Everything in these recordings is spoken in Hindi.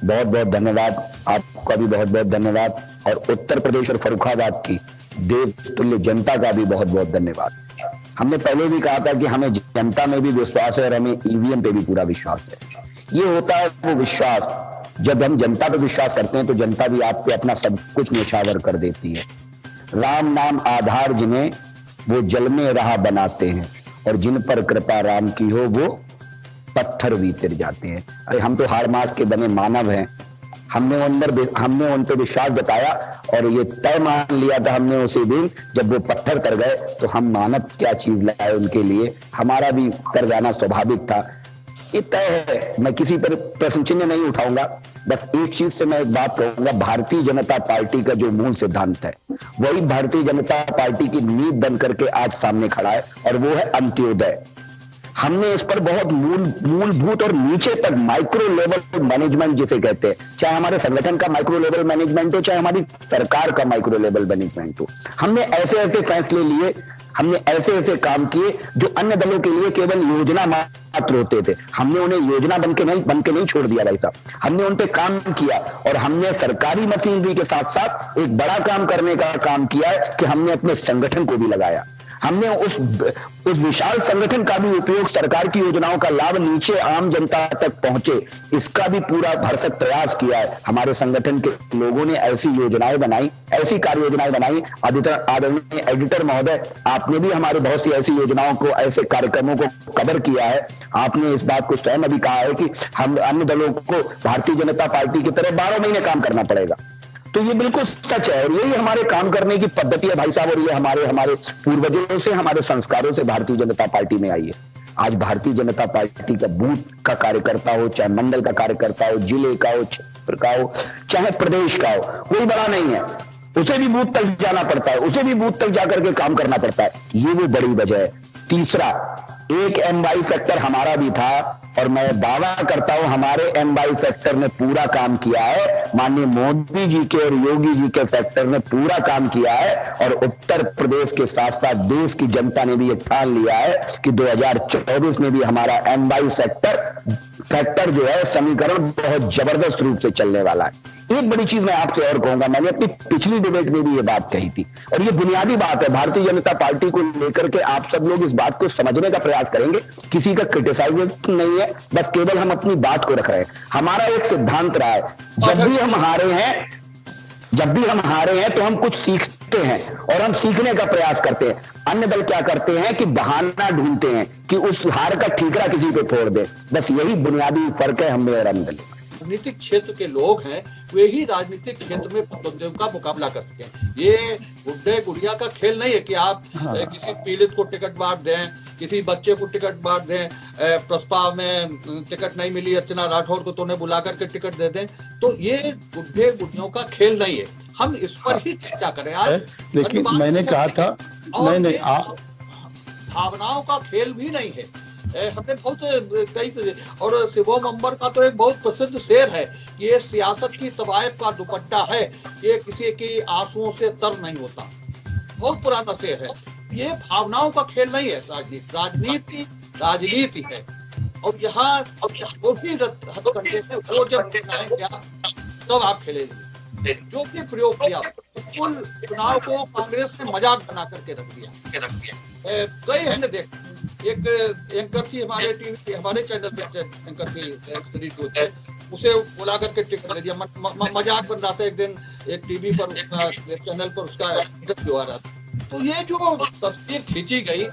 बहुत बहुत धन्यवाद। आपका भी बहुत बहुत धन्यवाद। और उत्तर प्रदेश और फर्रुखाबाद की देवतुल्य जनता का भी बहुत बहुत धन्यवाद। हमने पहले भी कहा था कि हमें जनता में भी विश्वास है और हमें ईवीएम पे भी पूरा विश्वास है। ये होता है वो विश्वास, जब हम जनता पे विश्वास करते हैं तो जनता भी आप पे अपना सब कुछ न्यौछावर कर देती है। राम नाम आधार जिन्हें वो जल में राह बनाते हैं, और जिन पर कृपा राम की हो वो पत्थर भी तिर जाते हैं। अरे हम तो हाड़ मास के बने मानव हैं। हमने उन पर विश्वास जताया और ये तय मान लिया था हमने उसी दिन जब वो पत्थर कर गए तो हम मानव क्या चीज लाए उनके लिए, हमारा भी कर जाना स्वाभाविक था। ये तय है, मैं किसी पर प्रश्न चिन्ह नहीं उठाऊंगा। बस एक चीज से मैं एक बात कहूंगा, भारतीय जनता पार्टी का जो मूल सिद्धांत है वही भारतीय जनता पार्टी की नींव बन करके आज सामने खड़ा है, और वो है अंत्योदय। हमने इस पर बहुत मूलभूत और नीचे तक माइक्रो लेवल मैनेजमेंट जिसे कहते हैं, चाहे हमारे संगठन का माइक्रो लेवल मैनेजमेंट हो, चाहे हमारी सरकार का माइक्रो लेवल मैनेजमेंट हो, हमने ऐसे ऐसे फैसले लिए, हमने ऐसे ऐसे काम किए जो अन्य दलों के लिए केवल योजना मात्र होते थे। हमने उन्हें योजना बन के नहीं छोड़ दिया भाई साहब, हमने उन पे काम किया। और हमने सरकारी मशीनरी के साथ साथ एक बड़ा काम करने का काम किया है कि हमने अपने संगठन को भी लगाया। हमने उस विशाल संगठन का भी उपयोग सरकार की योजनाओं का लाभ नीचे आम जनता तक पहुंचे, इसका भी पूरा भरसक प्रयास किया है। हमारे संगठन के लोगों ने ऐसी योजनाएं बनाई, ऐसी कार्य योजनाएं बनाई। आदरणीय एडिटर महोदय, आपने भी हमारे बहुत सी ऐसी योजनाओं को, ऐसे कार्यक्रमों को कवर किया है। आपने इस बात को स्वयं अभी कहा है कि हम अन्य दलों को भारतीय जनता पार्टी की तरह 12 महीने काम करना पड़ेगा, तो ये बिल्कुल सच है। और यही हमारे काम करने की पद्धति है भाई साहब, और ये हमारे पूर्वजों से, हमारे संस्कारों से भारतीय जनता पार्टी में आई है। आज भारतीय जनता पार्टी का बूथ का कार्यकर्ता हो, चाहे मंडल का कार्यकर्ता हो, जिले का हो, क्षेत्र का हो, चाहे प्रदेश का हो, कोई बड़ा नहीं है। उसे भी बूथ तक जाना पड़ता है, उसे भी बूथ तक जाकर के काम करना पड़ता है। ये वो बड़ी वजह है। तीसरा, एक एमवाई फैक्टर हमारा भी था, और मैं दावा करता हूं हमारे एमवाई फैक्टर ने पूरा काम किया है। माननीय मोदी जी के और योगी जी के फैक्टर ने पूरा काम किया है, और उत्तर प्रदेश के साथ साथ देश की जनता ने भी ये ठान लिया है कि 2024 में भी हमारा एमवाई फैक्टर जो है समीकरण बहुत जबरदस्त रूप से चलने वाला है। एक बड़ी चीज मैं आपसे और कहूंगा, मैंने अपनी पिछली डिबेट में भी ये बात कही थी, और ये बुनियादी बात है। भारतीय जनता पार्टी को लेकर के आप सब लोग इस बात को समझने का प्रयास करेंगे, किसी का क्रिटिसाइजेशन नहीं है, बस केवल हम अपनी बात को रख रहे हैं। हमारा एक सिद्धांत रहा है, जब भी हम हारे हैं तो हम कुछ सीखते हैं और हम सीखने का प्रयास करते हैं। अन्य दल क्या करते हैं कि बहाना ढूंढते हैं कि उस हार का ठीकरा किसी पे फोड़ दे। बस यही बुनियादी फर्क है हम में और अन्य दल। राजनीतिक क्षेत्र के लोग हैं, वे ही राजनीतिक क्षेत्र में प्रतिद्वंदियों का मुकाबला कर सकें। ये गुड्डे गुड़िया का खेल नहीं है कि आप किसी पीड़ित को टिकट बांट दें, किसी बच्चे को टिकट बांट दें, प्रस्ताव में टिकट नहीं मिली अर्चना राठौर को तो उन्हें बुला करके टिकट दे दें। तो ये गुड्डे गुड़ियों का खेल नहीं है, हम इस पर ही चर्चा करें आज। लेकिन मैंने कहा था भावनाओं का खेल भी नहीं है। हमने बहुत कई, और शिवम अंबर का तो एक बहुत प्रसिद्ध शेर है कि ये सियासत की तवायफ का दुपट्टा है, ये किसी की आंसुओं से तर नहीं होता। बहुत पुराना शेर है। ये भावनाओं का खेल नहीं है, राजनीति है। और यहाँ जो भी हथकंडे हैं वो जब तब आप खेलेंगे। जो भी प्रयोग किया, कुल चुनाव को कांग्रेस ने मजाक बना करके रख दिया। कई हमने देखा, एक एंकर थी हमारे टीवी, हमारे चैनल पे एंकर थी, उसे बुला करके टिकट दे दिया। मजाक बन रहा था। एक दिन एक टीवी पर उसका चैनल पर उसका इंटरव्यू आ रहा था। तो ये जो तस्वीर खींची गई,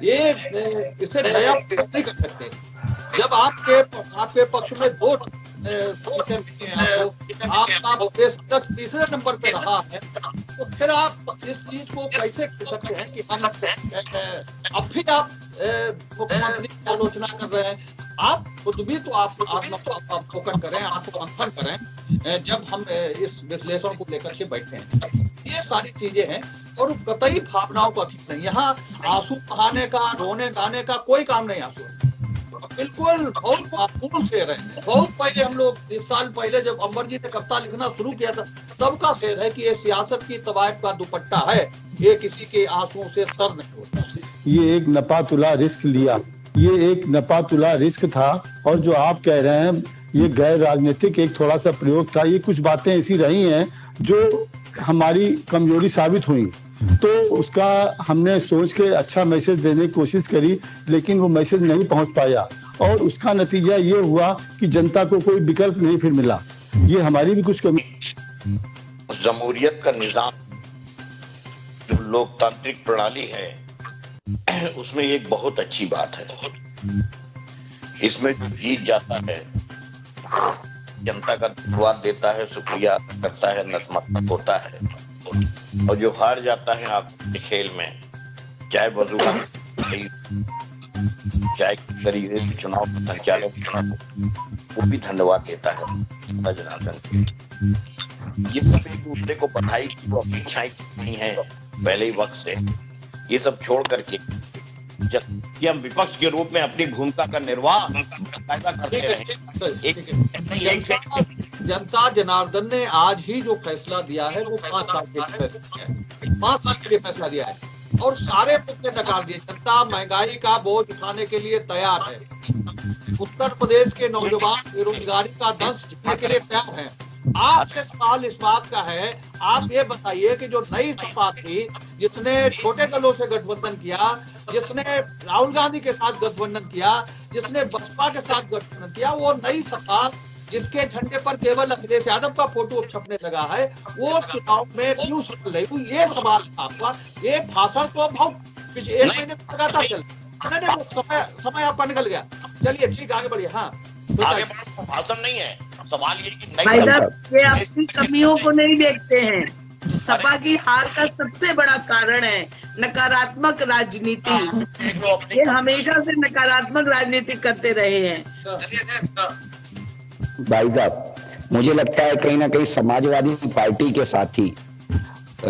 ये इसे नया नहीं कर सकते। जब आपके पक्ष में दो आपका देश तक तीसरे नंबर पे रहा है, तो फिर आप इस चीज को कैसे कह सकते हैं कि हम अब भी आप मुख्यमंत्री की आलोचना कर रहे हैं? आप खुद भी तो आप फोकस करें, आप मंथन करें जब हम इस विश्लेषण को लेकर के बैठे हैं। ये सारी चीजें हैं, और कतई भावनाओं का खेल नहीं। यहाँ आंसू बहाने का, रोने गाने का कोई काम नहीं। आंसू बिल्कुल बहुत माकूल शेर है। बहुत पहले हम लोग 20 साल पहले जब अंबर जी ने कविता लिखना शुरू किया था, तब का शेर है कि ये सियासत की तवायफ का दुपट्टा है, ये किसी के आंसुओं से तर नहीं होता। ये एक नपातुला रिस्क लिया, ये एक नपातुला रिस्क था। और जो आप कह रहे हैं ये गैर राजनीतिक एक थोड़ा सा प्रयोग था। ये कुछ बातें ऐसी रही हैं जो हमारी कमजोरी साबित हुई, तो उसका हमने सोच के अच्छा मैसेज देने की कोशिश करी, लेकिन वो मैसेज नहीं पहुंच पाया और उसका नतीजा ये हुआ कि जनता को कोई विकल्प नहीं फिर मिला। ये हमारी भी कुछ कमी। जमहूरियत का निजाम जो लोकतांत्रिक प्रणाली है उसमें एक बहुत अच्छी बात है, इसमें जो जीत जाता है जनता का धन्यवाद देता है, शुक्रिया करता है, नतमस्तक होता है, और जो हार जाता है आपके खेल में, चाहे वजूहत चाहे किस तरीके से चुनाव का संचालन, वो भी धन्यवाद देता है जनार्दन। ये सब एक दूसरे को बधाई की वो अपेक्षाएं की है पहले ही वक्त से। ये सब छोड़ करके कि हम विपक्ष के रूप में अपनी भूमिका का निर्वाह करते रहे। जनता जनार्दन ने आज ही जो फैसला दिया है वो 5 साल के लिए फैसला दिया है, 5 साल के लिए फैसला दिया है और सारे मुद्दे नकार दिए। जनता महंगाई का बोझ उठाने के लिए तैयार है। उत्तर प्रदेश के नौजवान बेरोजगारी का दंश झेलने के लिए तैयार है। आपसे सवाल इस बात का है, आप ये बताइए कि जो नई सपा थी जिसने छोटे दलों से गठबंधन किया, जिसने राहुल गांधी के साथ गठबंधन किया, जिसने बसपा के साथ गठबंधन किया, वो नई सपा जिसके झंडे पर केवल अखिलेश यादव का फोटो छपने लगा है, वो चुनाव में क्यों सफल रही? ये सवाल था आपका। ये भाषण तो बहुत 1 महीने तक लगातार चल, समय आपका निकल गया। चलिए ठीक, आगे बढ़िए। हाँ, आगे बढ़ो, भाषण नहीं है सवाल। ये कि भाई साहब ये अपनी कमियों को नहीं देखते हैं। सपा की हार का सबसे बड़ा कारण है नकारात्मक राजनीति। ये हमेशा से नकारात्मक राजनीति करते रहे हैं। भाई साहब, मुझे लगता है कहीं ना कहीं समाजवादी पार्टी के साथी,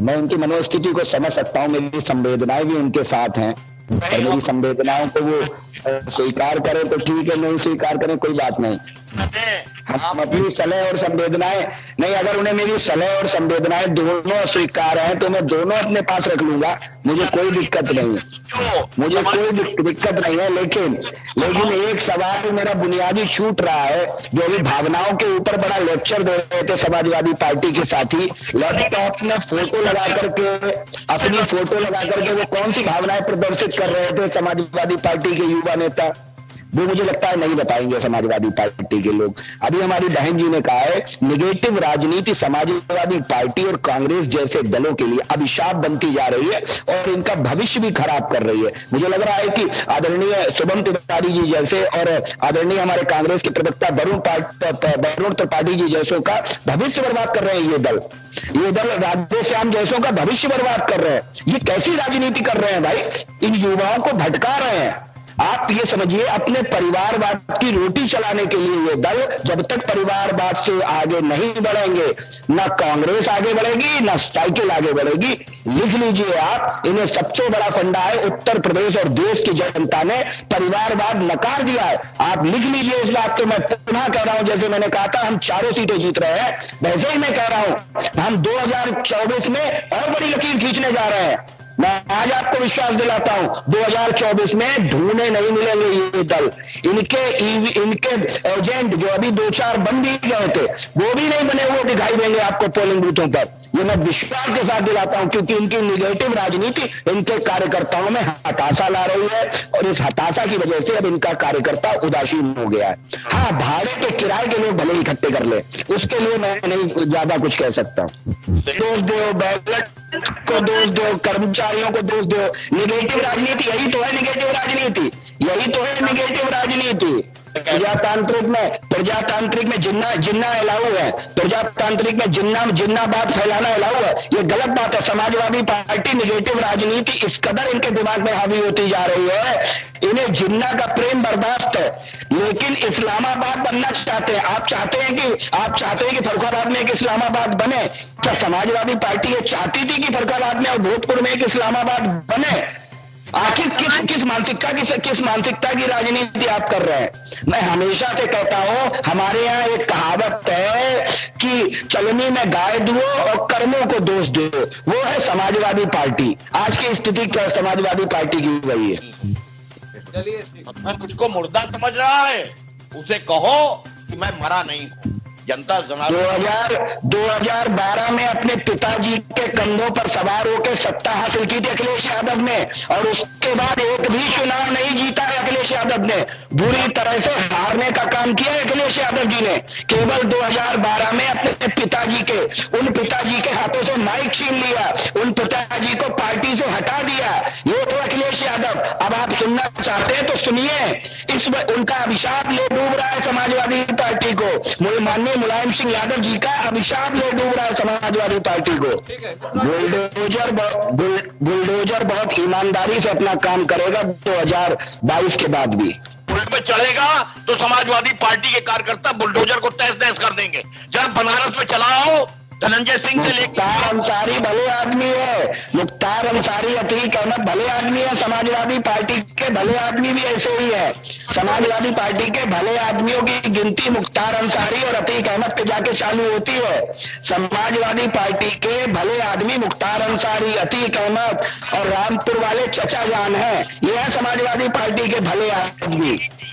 मैं उनकी मनोस्थिति को समझ सकता हूँ, मेरी संवेदनाएं भी उनके साथ हैं और मेरी संवेदनाओं को वो स्वीकार करें तो ठीक है, नहीं स्वीकार करें कोई बात नहीं। हम अपनी सलाह और संवेदनाएं नहीं, अगर उन्हें मेरी सलाह और संवेदनाएं दोनों स्वीकार हैं तो मैं दोनों अपने पास रख लूंगा, मुझे कोई दिक्कत नहीं है, मुझे कोई दिक्कत नहीं है। लेकिन एक सवाल मेरा बुनियादी छूट रहा है, जो अभी भावनाओं के ऊपर बड़ा लेक्चर दे रहे थे समाजवादी पार्टी के साथी, लैपटॉप में फोटो लगा करके, अपनी फोटो लगा करके वो कौन सी भावनाएं प्रदर्शित कर रहे थे समाजवादी पार्टी के युवा नेता, वो मुझे लगता है नहीं बताएंगे समाजवादी पार्टी के लोग। अभी हमारी बहन जी ने कहा है निगेटिव राजनीति समाजवादी पार्टी और कांग्रेस जैसे दलों के लिए अभिशाप बनती जा रही है और इनका भविष्य भी खराब कर रही है। मुझे लग रहा है कि आदरणीय शुभम तिवारी जी जैसे और आदरणीय हमारे कांग्रेस के प्रवक्ता वरुण त्रिपाठी जी जैसों का भविष्य बर्बाद कर रहे हैं ये दल राधेश्याम जैसों का भविष्य बर्बाद कर रहे हैं। ये कैसी राजनीति कर रहे हैं भाई? इन युवाओं को भटका रहे हैं। आप ये समझिए, अपने परिवारवाद की रोटी चलाने के लिए ये दल जब तक परिवारवाद से आगे नहीं बढ़ेंगे, ना कांग्रेस आगे बढ़ेगी ना साइकिल आगे बढ़ेगी। लिख लीजिए आप, इन्हें सबसे बड़ा फंडा है उत्तर प्रदेश और देश की जनता ने परिवारवाद नकार दिया है। आप लिख लीजिए इस बात को। मैं पुनः कह रहा हूं, जैसे मैंने कहा था हम 4 सीटें जीत रहे हैं, वैसे ही मैं कह रहा हूं हम 2024 में और बड़ी लकीर खींचने जा रहे हैं। मैं आज आपको विश्वास दिलाता हूं 2024 में ढूंढने नहीं मिलेंगे ये दल। इनके एजेंट जो अभी 2-4 बन भी गए थे वो भी नहीं बने हुए दिखाई देंगे आपको पोलिंग बूथों पर। ये मैं विश्वास के साथ दिलाता हूं, क्योंकि इनकी निगेटिव राजनीति इनके कार्यकर्ताओं में हताशा ला रही है और इस हताशा की वजह से अब इनका कार्यकर्ता उदासीन हो गया है। हाँ, भाड़े के किराए के लोग भले इकट्ठे कर ले, उसके लिए मैं नहीं ज्यादा कुछ कह सकता हूं। दोष दो बैलेट को, दोष दो कर्मचारियों को, दोष दो। निगेटिव राजनीति यही तो है, निगेटिव राजनीति यही तो है, निगेटिव राजनीति। प्रजातांत्रिक में जिन्ना अलाउ है, प्रजातांत्रिक में जिन्नाबाद फैलाना अलाउ है, ये गलत बात है। समाजवादी पार्टी निगेटिव राजनीति इस कदर इनके दिमाग में हावी होती जा रही है, इन्हें जिन्ना का प्रेम बर्दाश्त है, लेकिन इस्लामाबाद बनना चाहते हैं। आप चाहते हैं कि फर्रुखाबाद में एक इस्लामाबाद बने? क्या समाजवादी पार्टी ये चाहती थी कि फर्रुखाबाद में और भोजपुर में एक इस्लामाबाद बने? आखिर किस मानसिकता की राजनीति आप कर रहे हैं? मैं हमेशा से कहता हूं, हमारे यहाँ एक कहावत है कि चलनी में गाय दो और कर्मों को दोष दो, वो है समाजवादी पार्टी। आज की स्थिति क्या समाजवादी पार्टी की वही है। चलिए, मुझको मुर्दा समझ रहा है, उसे कहो कि मैं मरा नहीं हूं। जनता जनार्दन 2012 में अपने पिताजी के कंधों पर सवार होकर सत्ता हासिल की थी अखिलेश यादव ने, और उसके बाद एक भी चुनाव नहीं जीता है अखिलेश यादव ने। बुरी तरह से हारने का काम किया है अखिलेश यादव जी ने। केवल 2012 में अपने पिताजी के हाथों से माइक छीन लिया, उन पिताजी को पार्टी से हटा दिया। ये तो अखिलेश यादव। अब आप सुनना चाहते हैं तो सुनिए। उनका अभिशाप ले डूब रहा है समाजवादी पार्टी को। माननीय मुलायम सिंह यादव जी का अभिशाप ले डूब रहा है समाजवादी पार्टी को। बुलडोजर बहुत ईमानदारी से अपना काम करेगा 2022 के बाद भी। पुल पे चढ़ेगा तो समाजवादी पार्टी के कार्यकर्ता बुलडोजर को तहस नहस कर देंगे। जब बनारस में चलाओ धनंजय सिंह से लेकर मुख्तार अंसारी भले आदमी है, मुख्तार अंसारी, अतीक अहमद भले आदमी है, समाजवादी पार्टी के भले आदमी भी ऐसे ही है। समाजवादी पार्टी के भले आदमियों की गिनती मुख्तार अंसारी और अतीक अहमद पे जाके चालू होती है। समाजवादी पार्टी के भले आदमी मुख्तार अंसारी, अतीक अहमद और रामपुर वाले चचा जान हैं। ये है समाजवादी पार्टी के भले आदमी।